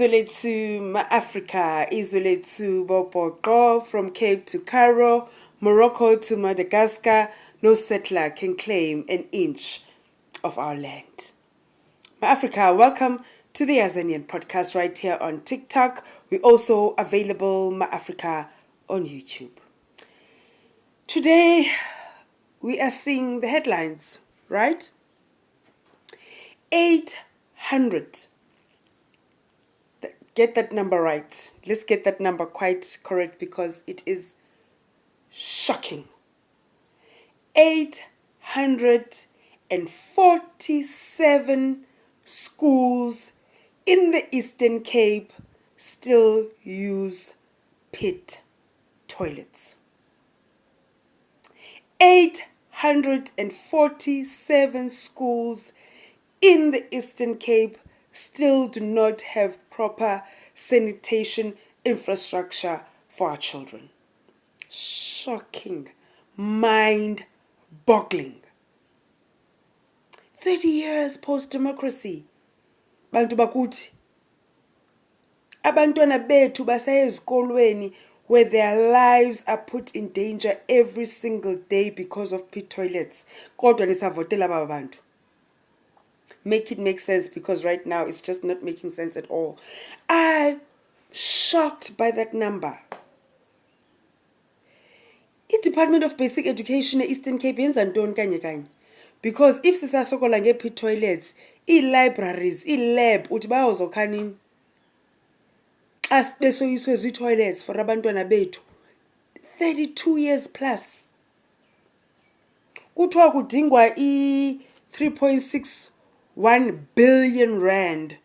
Izolethu Ma-Africa, Izolethu Boboqo, from Cape to Cairo, Morocco to Madagascar, no settler can claim an inch of our land. Ma-Africa, welcome to the Azanian podcast right here on TikTok. We're also available Ma-Africa on YouTube. Today, we are seeing the headlines, right? 800. Get that number right. Let's get that number quite correct because it is shocking. 847 schools in the Eastern Cape still use pit toilets. 847 schools in the Eastern Cape still do not have proper sanitation infrastructure for our children. Shocking. Mind-boggling. 30 years post-democracy. Bantu bakuthi. Abantwana bethu basaya ezikolweni where their lives are put in danger every single day because of pit toilets. Kodwa nisavotela laba bantu. Make it make sense because right now it's just not making sense at all. I'm shocked by that number. I-Department of Basic Education e-Eastern Cape yenza ntoni kanye kanye? Because if sisasokola nge-pit toilets, i-libraries, i-lab, uthi bayawuzokha nini? Xa besoyiswe zi-toilets for abantwana bethu. 32 years plus. Kuthiwa kudingwa i-3.61 billion rand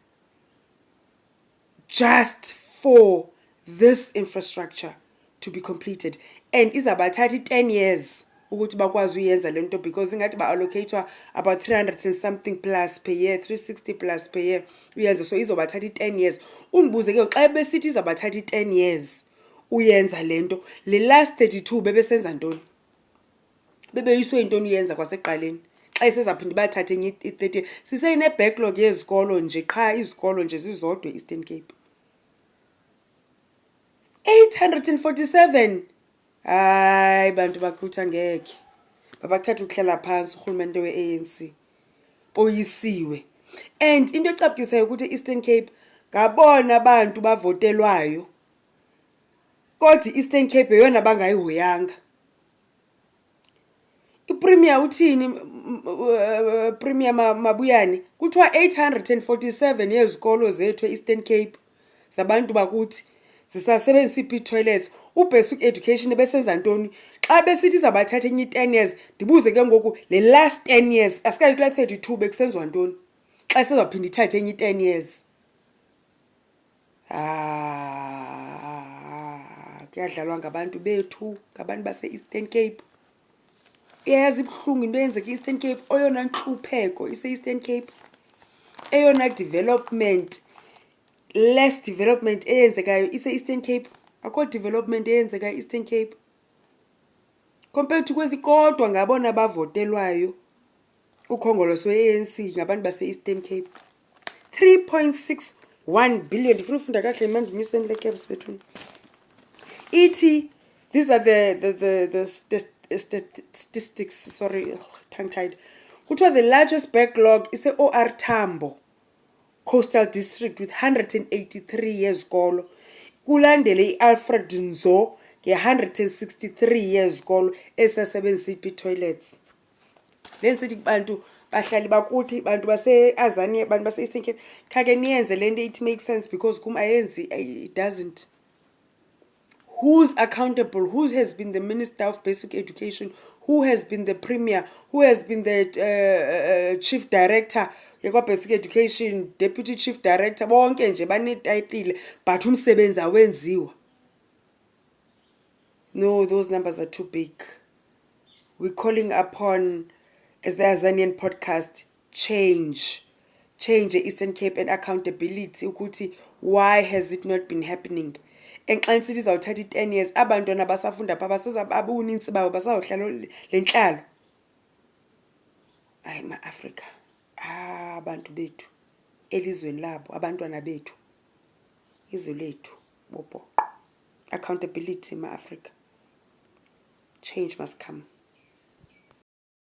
just for this infrastructure to be completed. And izabathatha 10 years ukuthi bakwazi uyenza lento because ingathi ba-allocate about 300 and something plus per year, 360 plus per year uyenza, so izobathatha 10 years. Undibuze ke xa besithi izabathatha 10 years uyenza lento, le last 32 bebesenza ntoni? Bebeyiswe intoni uyenza kwaseqaleni? Xa isezaphinda bathathe enye i-30. Siseyine-backlog yezikolo nje qha izikolo nje zizodwa e-Eastern Cape. 847. Hayi bantu bakhutha ngeke. Babakuthatha ukuhlala phansi urhulumente we-ANC. Boyisiwe. And into ecabukisayo ukuthi e-Eastern Cape ngabona abantu bavotelwayo. Kodwa i-Eastern Cape yeyona bangayihoyanga. I-Premier uthini Premier Mabuyane kuthiwa 847 yezikolo zethu e-Eastern Cape zabantu bakuthi zisasebenzisa i-pit toilets. U-basic education besenza ntoni? Xa besithi zabathatha enye 10 years, ndibuze ke ngoku le last 10 years asikayi kula 32 bekusenzwa ntoni? Xa sizawuphinda ithathe enye 10 years. Kuyadlalwa ngabantu bethu, ngabantu base-Eastern Cape. Iyayazi ibuhlungu into eyenzeka e-Eastern Cape, oyona nhlupheko ise-Eastern Cape. Eyona development, less development eyenzekayo ise-Eastern Cape. Akho development eyenzeka e-Eastern Cape. Compared to kwezi kodwa ngabona bavotelwayo ukhongolose we-ANC ngabantu base-Eastern Cape. 3.61 billion. Ndifuna ufunda kahle manje nyuseni le caps bethuni. Ithi these are the statistics, sorry, tongue tied. Kuthiwa the largest backlog is OR Tambo Coastal District with 183 yezikolo. Kulandele i-Alfred Nzo nge-163 yezikolo esasebenzisa i-pit toilets. Then sithi bantu bahlali bakuthi bantu base-Azania, bantu base-Eastern Cape, khake niyenze lento it makes sense because kum ayenzi, it doesn't. Who's accountable? Who has been the Minister of Basic Education? Who has been the Premier? Who has been the Chief Director Basic Education, Deputy Chief Director? Bonke nje banetayitile but umsebenzi awenziwa. No, those numbers are too big. We're calling upon, as the Azanian podcast, change the Eastern Cape and accountability. Ukuthi, why has it not been happening? And xa sithi izawuthatha 10 years, abantwana basafunda pha babuninzi babo basawuhlala lenhlalo. Hayi ma-Africa. Abantu bethu elizweni labo, abantwana bethu. izwe lethu bopoqo. Accountability ma-Africa. Change must come.